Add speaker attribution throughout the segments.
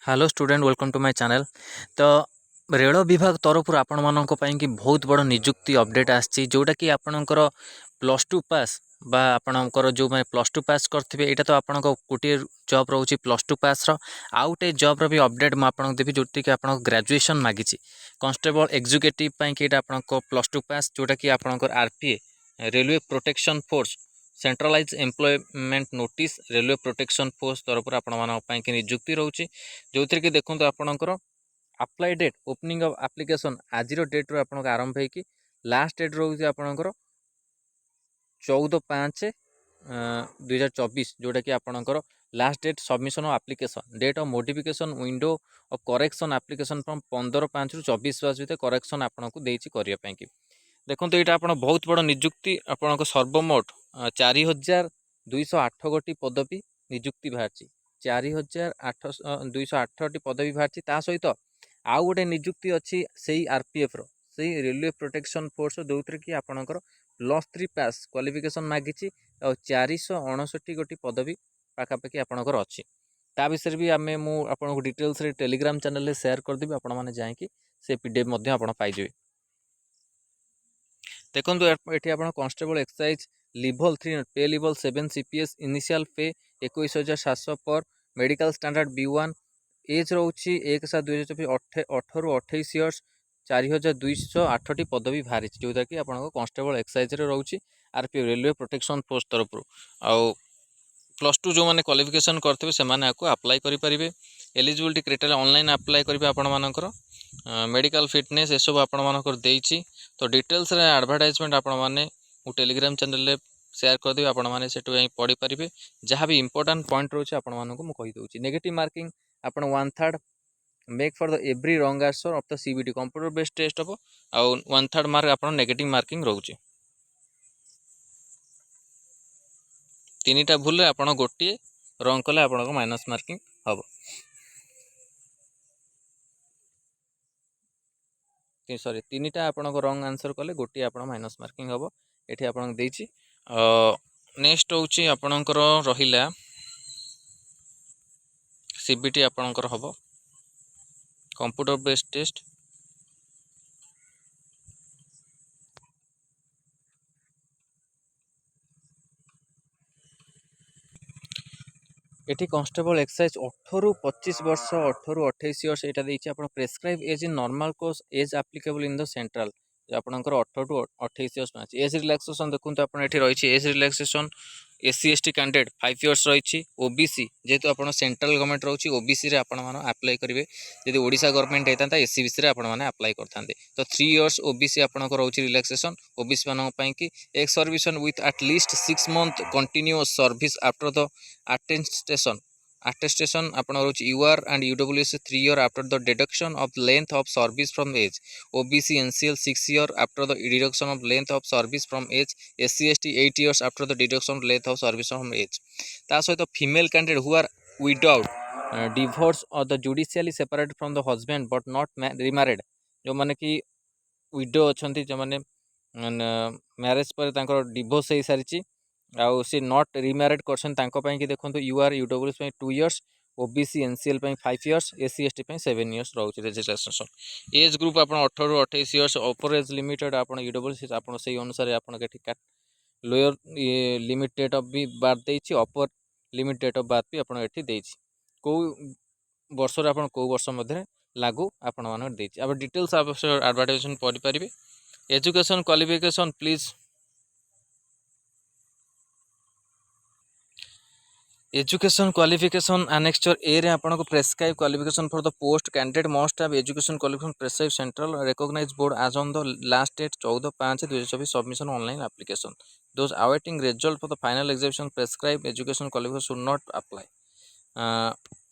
Speaker 1: Hello student welcome to my channel. तो rail विभाग तरफ आपण मानक कि बहुत बड़ निजुक्ति अपडेट आसी जोटा कि आपणकर प्लस टू पास बा आपणकर जो मैंने प्लस टू पास करते यहाँ तो आप गोटे जॉब रोचे प्लस टू पास आउ गोटे जॉब भी अपडेट मुझे देवी जोटी कि आप ग्रेजुएशन मागिची कांस्टेबल एग्जीक्यूटिव कि आप प्लस टू पास जोटा कि आपणकर RPA railway protection force centralise employment notice railway protection force तरफ आपण कि निजुक्ति रोचे जो थी कि देखो आपणकर apply date opening of application आज डेट रू आप आरंभ हो लास्ट डेट रोचे आपणकर 14/5/2024 जोटा कि आपणकर last date submission of application date of modification window of correction application from 15/5 ରୁ 24/5 भितर करेक्शन आपको देती करने की देखो यहाँ आप बहुत बड़ निजुक्ति आप सर्वमोट 4208 गोटी पदवी निजुक्ति बाहरी 4208 पदवी बाहरी सहित आउ गोटे निजुक्ति अच्छी से आरपीएफ री रेलवे प्रोटेक्शन फोर्स जो थी कि आपणकर प्लस 3 पास क्वालिफिकेशन मागिची 459 गोटी पदवी पाखापाखि आपणकर अच्छी ता विषय भी आम आपको डिटेल्स टेलीग्राम चैनल शेयर करदेवी आपण मैंने जाकि से पीडीएफ आप पाइबे। देखो ये आप कांस्टेबल एक्सरसाइज लेवल 3 पे लेवल 7 सीपीएस इनिशियल पे 21,700 पर मेडिकल स्टैंडर्ड B1 एज रोची 1/7/2024 18 ରୁ 28 इयर्स 4208 पदवी बाहरी जोटा कि आप कांस्टेबल एक्सरसाइज रोचे आरपीएफ रेलवे प्रोटेक्शन फोर्स तरफ आउ प्लस टू जो मैंने क्वालिफिकेशन करते से अप्लाई करेंगे एलिजिबिलिटी क्राइटेरिया ऑनलाइन अप्लाई करेंगे आपंकर मेडिकल फिटनेस ये सब आपंकर देती तो डिटेल्स एडवर्टाइजमेंट आपने टेलीग्राम चैनल शेयर करदेवी आपने से पढ़ी पारे जहाँ भी इंपोर्टाट पॉइंट रोचे आपको नेगेटिव मार्किंग आप 1/3 make for the every wrong answer of the CBT computer based test हम आउ 1/3 मार्क आप नेगेटिव मार्किंग रोचे 3टा भूल आप गोटे रंग कले आप माइनस मार्किंग हम सॉरी 3टा आप रंग आंसर कले गोटे आप माइनस मार्किंग हम ये आप नेक्स्ट हूँ आपणकर रहा सीबीटी आपणकर हम computer based test at constable exercise 18 ରୁ 25 वर्ष 18 ରୁ 28 इयर्स यहाँ देखिए आप prescribe as in normal course as applicable in the central आपंकर 18 ରୁ 28 इयर्स एज रिलैक्सेशन देखो आप रही age relaxation SC ST candidate 5 years रही ओबीसी जेहेतु आप सेंट्रल गवर्नमेंट रोचे ओबीसी रे आपण अप्लाई करेंगे जब ओडिशा गवर्नमेंट होता एससीबीसी रे आपण अप्लाई करते तो 3 इयर्स ओबीसी आपंकर रोचे रिलैक्सेशन ओबीसी मानी कि ex servicemen with at least 6 month continuous service after the attestation आपण रोच UR and UWS 3 year after the deduction of length of service from age OBC NCL 6 year after the deduction of length of service from age SC ST 8 years after the deduction of length of service from age ता सहित female candidate who are without divorce और the judicially separate from the husband but not रिमैरिड जो माने कि window अच्छी जो मैंने marriage पर डिवोर्स हो सारी आउ सी नॉट रिमैरिड करसन कि देखो UR EWS 2 years OBC NCL 5 years SC ST 7 years रोचे रजिस्ट्रेशन एज ग्रुप आप 18 ରୁ 28 इयर्स अपर एज लिमिटेड आप यूडब्ल्यूएस आप अनुसार आप लोअर लिमिट डेट ऑफ भी बार्थ देती upper limit date of birth भी आपड़ी कौ वर्ष कौ वर्ष मध्य लागू आपण डिटेल्स एडवर्टाइजमेंट पढ़ी पारे education qualification please education qualification annexure A रे आपको prescribe qualification for the post candidate must have education qualification prescribe central recognised board आज on the last date 14/5/2024 submission online application those awaiting result for the final examination prescribe education qualification should not apply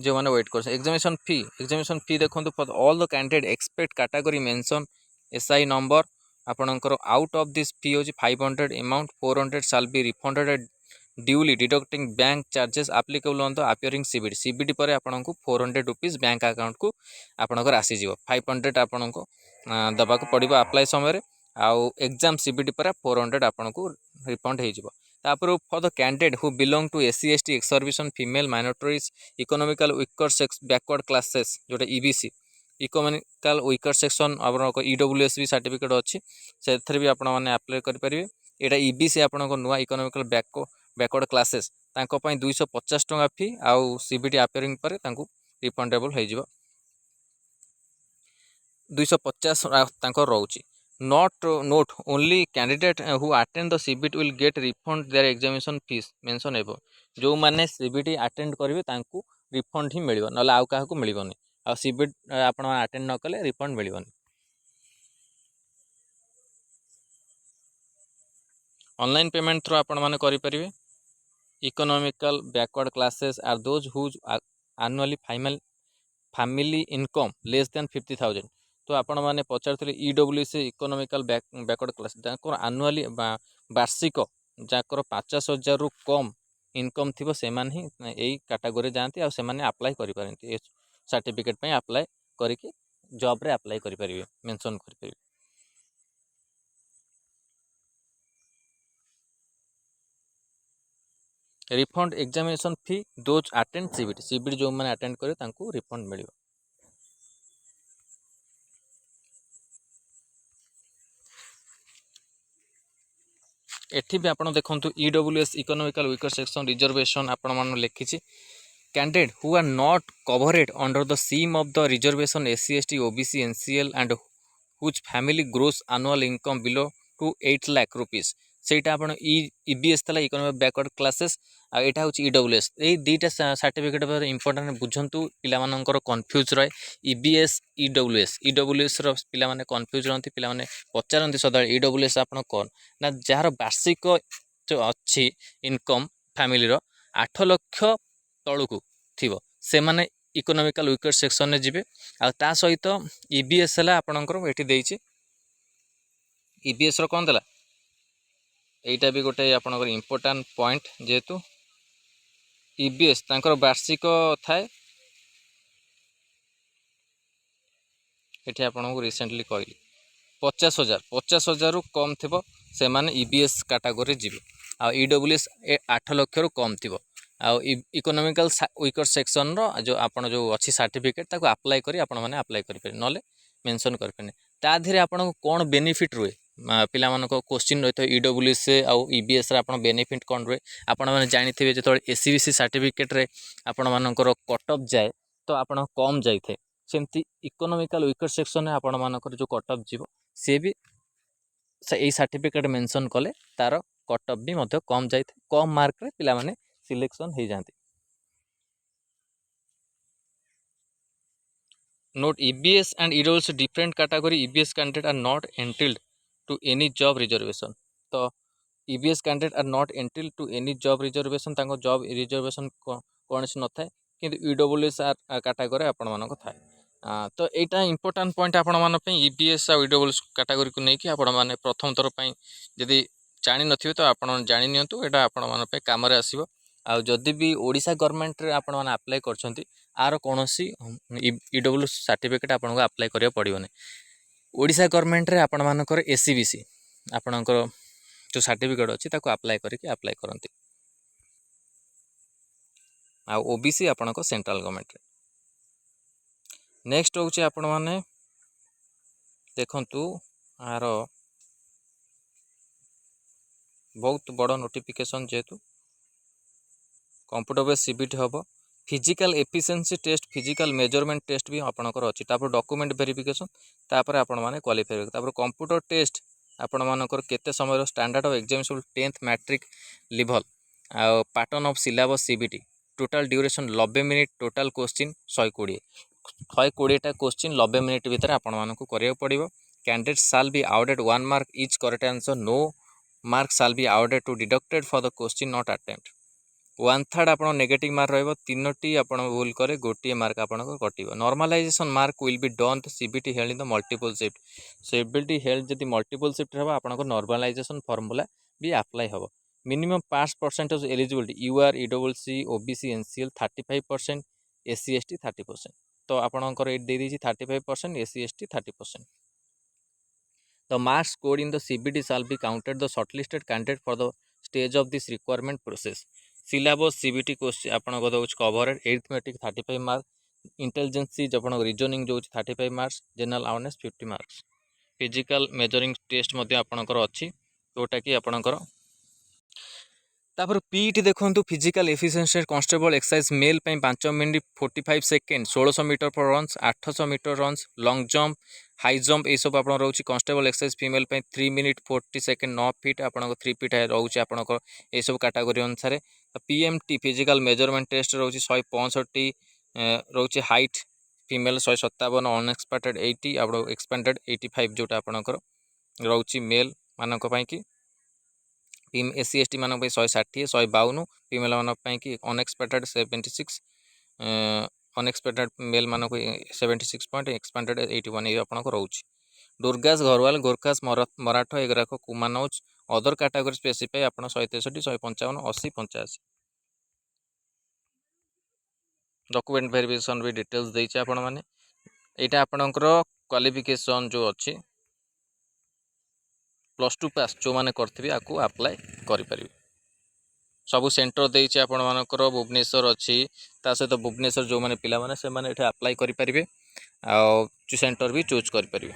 Speaker 1: जो मैंने वेट कर examination fee देखो for all the candidate expect category mention SI number आपणकर out of this फी हो 500 amount 400 shall be refunded duly deducting bank charges applicable on the appearing CBT पर आपको 400 rupees bank account को आपंकर आसीज 500 आपन को दबाक पड़ो अप्लाई समय आउ एग्जाम सीबीटी पर 400 आपन को रिफंड हो तापर for the candidate who belong to SC ST ex servicemen female minorities economical weaker sex backward classes जोटा ईबीसी इकोनॉमिकल वीकर सेक्शन आप ईडब्ल्यूएस भी सर्टिफिकेट अच्छी से भी आपण मैंने अप्लाई करेंगे। यहाँ ईबीसी आपण नुआ इकोनॉमिकल बैकवर्ड क्लासेस 250 टंका फी आउ सीबीटी अपेयरिंग पर रिफंडेबल हो 250 रोचे not note only candidate who attend the CBT will get refund there examination fees mention above जो माने सीबीटी अटेंड करेंगे तांकू रिफंड ही मिलिबो नले आउ काहाकू मिलिबोनी आ सीबीटी आपण अटेंड न कले रिफंड मिलिबोनी। ऑनलाइन पेमेंट थ्रू आपण माने करि परिबे। Economical backward classes are those whose annually family income less than 50,000 तो आपण मैंने पचार EWC economical backward class annually वार्षिक जहाँ 50,000 रु कम इनकम थी से यही कैटेगरी जाती और से अप्लाई करें सर्टिफिकेट अप्लाई करके जॉब रे अप्लाई करेंगे मेंशन करेंगे। Refund examination fee those attend CBT जो मैंने अटेंड करेंगे रिफंड मिल। एठी भी आपण देखंतु EWS economical weaker section reservation आपण मान लिखिछि candidate who are not covered under the scheme of the reservation SC ST OBC NCL and whose family gross annual income below to 8 lakh rupees सेटा आपण ईबीएस तला इकोनॉमिक बैकवर्ड क्लासेस आ एटा होची EWS ए दुईटा certificate पर important बुझंतु पिला मानकर confuse रहे EBS EWS रो पिला माने कंफ्यूज रहंती पिला माने पचारंती सदा ईडब्ल्यूएस आपण कोन ना जार वार्षिक जो अच्छी इनकम फैमिली रो 8 लाख तळुकु थिबो से माने इकोनॉमिकल वीकर सेक्शन ने जिबे आ ता सहित ईबीएस हला आपणकर एठी देइछि ईबीएस रो कोन देला एटा भी गोटे आपणकर इंपोर्टेंट पॉइंट जेतु ईबीएस तांकर वार्षिक थाए एठी आपनको रिसेंटली कहली 50,000 रु कम थिबो से माने ईबीएस कैटेगरी जिबे आ ईडब्ल्यूएस 8 लाख रु कम थिबो आ इकोनॉमिकल वीकर सेक्शन रो जो आपण जो अच्छी सर्टिफिकेट ताको अप्लाई करी आपण माने अप्लाई करि पे नले मेंशन करि पे ता धीरे आपण कोन बेनिफिट रुए पिला मानको क्वेश्चन रहितो ईडब्ल्यूएस आउ ईबीएस रे आपण बेनिफिट कोन रुए आपण माने जानिथिबे जेतो एससीबीसी सर्टिफिकेट रे आपण मानकर कट ऑफ जाए तो आपण कम जाइथे सेमती इकोनॉमिकल वीकर सेक्शन में आपण मानकर जो कट ऑफ जीवो से भी यही सर्टिफिकेट मेंशन कले तार कट ऑफ भी मध्य कम जाए कम मार्क रे पिला माने सिलेक्शन हो जाती। Note EBS and EWS different category EBS candidate are not entitled to any job reservation तो EBS candidate are not entitled to any job reservation तांको जॉब रिजर्वेशन कौन सी न थाए किंतु ईडब्ल्यूएस कैटेगरी आपण मानक थाए तो यहाँ इंपोर्टाट पॉइंट आपण मानी ईबीएस आ ईडब्ल्यूएस कैटेगरी को लेकिन आपण मैंने प्रथम थर पर जदि जानी नथिबे तो आपण जानि नियंतु एटा आपण माने काम रे आसीबो आ जदि भी ओडिशा गवर्नमेंट रे आपण माने अप्लाई करछंती आर कोनोसी ईडब्ल्यूएस सर्टिफिकेट आपण को अप्लाई करिया पड़िबो नै ओडिशा गवर्नमेंट रे आपण मानकर एससीबीसी आपणकर जो सर्टिफिकेट अछि ताको अप्लाई करके अप्लाई करंती आ ओबीसी आपणको सेंट्रल गवर्नमेंट रे। नेक्स्ट होची आपण माने देखंतु आर बहुत बड़ नोटिफिकेशन जेतु कंप्यूटर बेस सीबीटी हम physical efficiency test physical measurement test भी आपणकर अच्छी तापर डॉक्यूमेंट वेरिफिकेशन तापर आपण माने क्वालिफाई तापर कंप्यूटर टेस्ट आपण मानकर केते समय standard of examination 10th matric level आ pattern of syllabus CBT total duration 90 minute total question 120टा क्वेश्चन 90 मिनिट भीतर आपण मानकु करिया पड़िबो candidate shall be awarded 1 mark each correct answer no mark shall be awarded to deducted for the question not attempt 1/3 आपण negative mark रहइबो 3टी आपण भूल करे गोटे मार्क आपण कटिबो normalization mark will be done the CBT held in the multiple shift CBT held जदि multiple shift रहबो आपण नॉर्मलाइजेशन फार्मूला भी अप्लाई हबो minimum pass percentage eligibility UR EWC OBC NCL 35% SC ST 30% तो आपणकर एट दे दीची 35% SC ST 30%। The marks scored in the CBT shall be counted the shortlisted candidate for the stage of this requirement process syllabus CBT question आपको दौर cover arithmetic 35 mark intelligency आप reasoning जो 35 marks general awareness 50 marks physical measuring test आपणकर अच्छी जोटा कि आपणकर तापर पीटी देखो physical efficiency constable exercise male 5 minute 45 second 1600 meter पर runs 800 meter runs long jump high jump ये सब आप रोचे constable exercise female 3 minute 40 second 9 feet आप 3 फीट रोचे आपंकर ये सब कैटेगरी अनुसार पीएमटी फिजिकल मेजरमेंट टेस्ट रोचे 165 रोचे हाइट फीमेल 157 अनएक्सपेक्टेड 80 आप एक्सपेंडेड 85 जोटा आपंकर रोचे मेल मानक कि एससी एसटी मान 160 152 फीमेल मान कि अनएक्सपेक्टेड 76 अनएक्सपेक्टेड मेल मान 76 पॉइंट एक्सपेंडेड 81 ये आपको रोचे दुर्गास घरवाल गोरखास मराठा एगुराक कुमानौज अदर कैटेगरी स्पेसिफाई आप 163 155 80 85 डॉक्यूमेंट वेरिफिकेशन भी डिटेल्स देइछे आपण माने एटा आपणकर क्वालिफिकेशन जो अच्छी +2 पास जो मैंने करेंगे आपको अप्लाई करें सबू सेंटर देइछे आपण मानकर भुवनेश्वर अच्छी ता सहित भुवनेश्वर जो मैंने पिला माने से माने एठे अप्लाई करें आ सेंटर भी चूज करें।